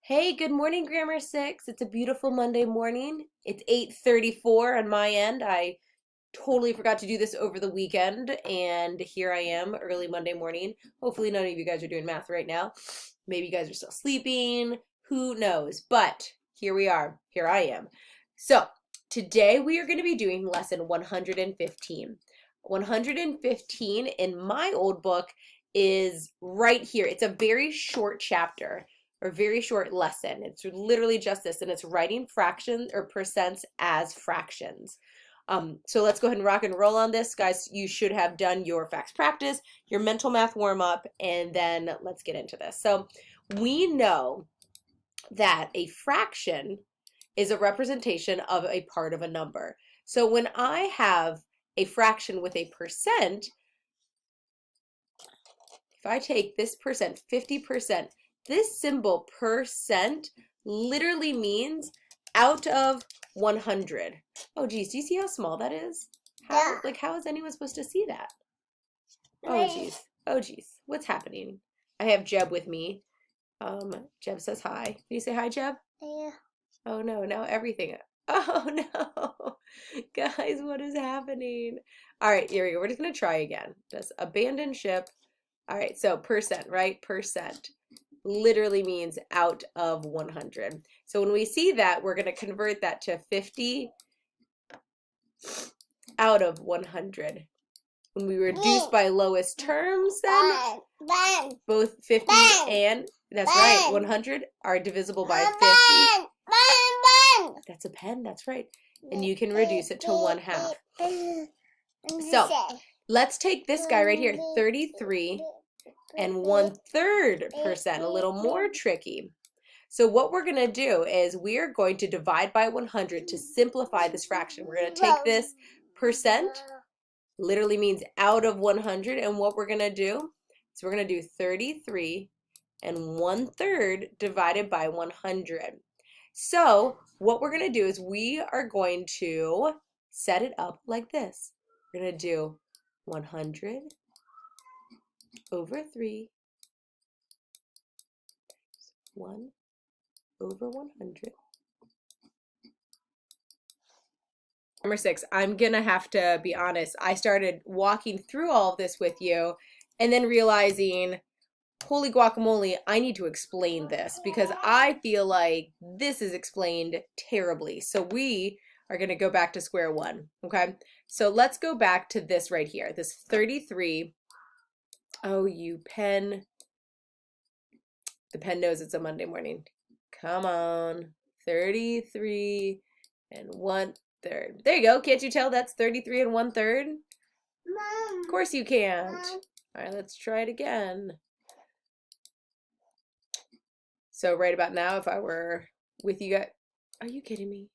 Hey, good morning, Grammar 6. It's a beautiful Monday morning. It's 8:34 on my end. I totally forgot to do this over the weekend, and here I am early Monday morning. Hopefully none of you guys are doing math right now. Maybe you guys are still sleeping. Who knows? But here we are. Here I am. So, today we are going to be doing lesson 115. 115 in my old book is right here. It's a very short chapter or very short lesson. It's literally just this, and it's writing fractions or percents as fractions. So let's go ahead and rock and roll on this. Guys, you should have done your facts practice, your mental math warm up, and then let's get into this. So we know that a fraction is a representation of a part of a number. So when I have a fraction with a percent, if I take this percent, 50%, this symbol percent literally means out of 100. Oh geez, do you see how small that is? How is anyone supposed to see that? Oh geez. Oh geez. What's happening? I have Jeb with me. Jeb says hi. Can you say hi, Jeb? Yeah. Oh no, now everything. Oh no. Guys, what is happening? All right, here we go. We're just gonna try again. Just abandon ship. All right, so percent, right? Percent literally means out of 100. So when we see that, we're going to convert that to 50 out of 100. When we reduce by lowest terms, then both 50 and, that's right, 100 are divisible by 50. That's a pen, that's right. And you can reduce it to 1/2. So let's take this guy right here, 33 and 1/3%, a little more tricky. So what we're going to do is we are going to divide by 100 to simplify this fraction. We're going to take this percent, literally means out of 100, and what we're going to do is we're going to do 33 and 1/3 divided by 100. So what we're going to do is we are going to set it up like this. We're going to do 100 over 3, 1 over 100. Number 6, I'm gonna have to be honest. I started walking through all of this with you and then realizing, holy guacamole, I need to explain this because I feel like this is explained terribly. So we are gonna go back to square one, okay? So let's go back to this right here, this 33. Oh, you pen. The pen knows it's a Monday morning. Come on, 33 and 1/3. There you go. Can't you tell that's 33 and 1/3? Mom. Of course you can't. Mom. All right, let's try it again. So right about now, if I were with you guys, are you kidding me?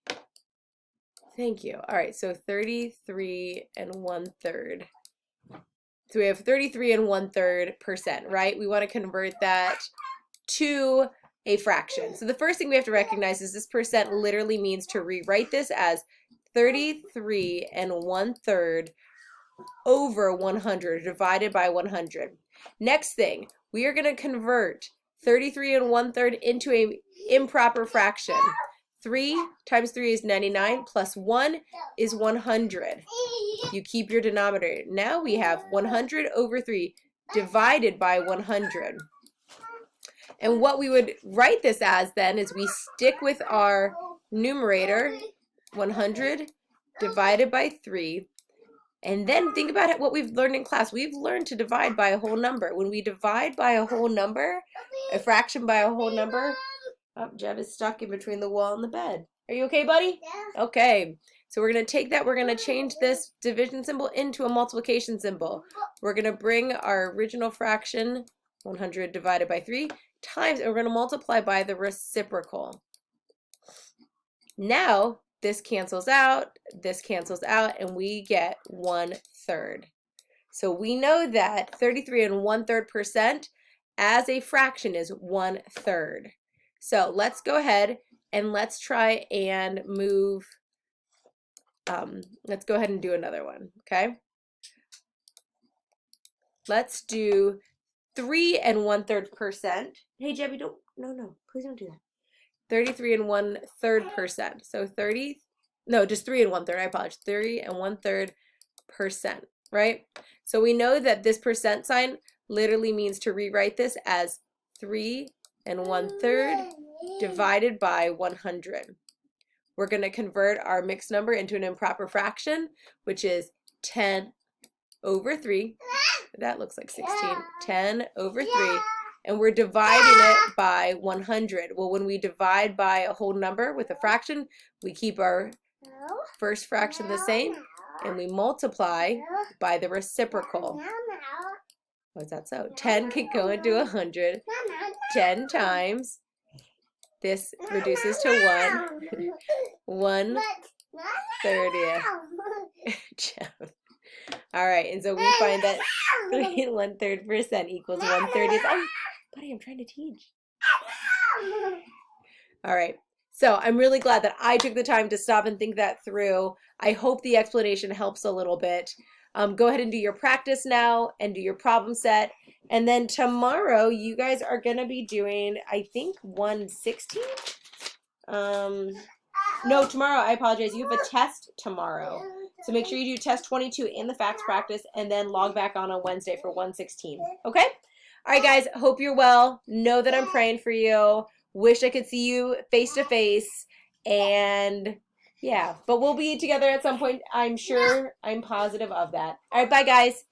Thank you. All right, so 33 and 1/3. So we have 33 and 1/3%, right? We want to convert that to a fraction. So the first thing we have to recognize is this percent literally means to rewrite this as 33 and 1/3 over 100 divided by 100. Next thing, we are going to convert 33 and 1/3 into a improper fraction. 3 times 3 is 99 plus 1 is 100. You keep your denominator. Now we have 100 over 3 divided by 100. And what we would write this as then is we stick with our numerator, 100 divided by 3. And then think about what we've learned in class. We've learned to divide by a whole number. When we divide by a whole number, a fraction by a whole number, oh, Jeb is stuck in between the wall and the bed. Are you okay, buddy? Yeah. Okay. So we're going to take that. We're going to change this division symbol into a multiplication symbol. We're going to bring our original fraction, 100 divided by 3, times, and we're going to multiply by the reciprocal. Now, this cancels out, and we get 1/3. So we know that 33 and 1/3% as a fraction is 1/3. So let's go ahead and let's try and move, let's go ahead and do another one, okay? Let's do 3 and 1/3%. Hey, Jebby, no, please don't do that. 33 and 1/3%. So 30, no, just 3 and 1/3. I apologize. 3 and 1/3%, right? So we know that this percent sign literally means to rewrite this as 3 and 1/3 divided by 100. We're going to convert our mixed number into an improper fraction, which is 10 over 3. That looks like 16. 10 over 3. And we're dividing it by 100. Well, when we divide by a whole number with a fraction, we keep our first fraction the same, and we multiply by the reciprocal. What's that so? 10 can go into 100 10 times. This reduces to 1 1/30. All right, and so we find that 3 and 1/3% equals 1/30. Oh, buddy, I'm trying to teach. All right, so I'm really glad that I took the time to stop and think that through. I hope the explanation helps a little bit. Go ahead and do your practice now and do your problem set. And then tomorrow, you guys are going to be doing, I think, 116. No, tomorrow, I apologize. You have a test tomorrow. So make sure you do test 22 in the facts practice and then log back on Wednesday for 116. Okay? All right, guys. Hope you're well. Know that I'm praying for you. Wish I could see you face to face. And yeah, but we'll be together at some point. I'm sure. I'm positive of that. All right, bye, guys.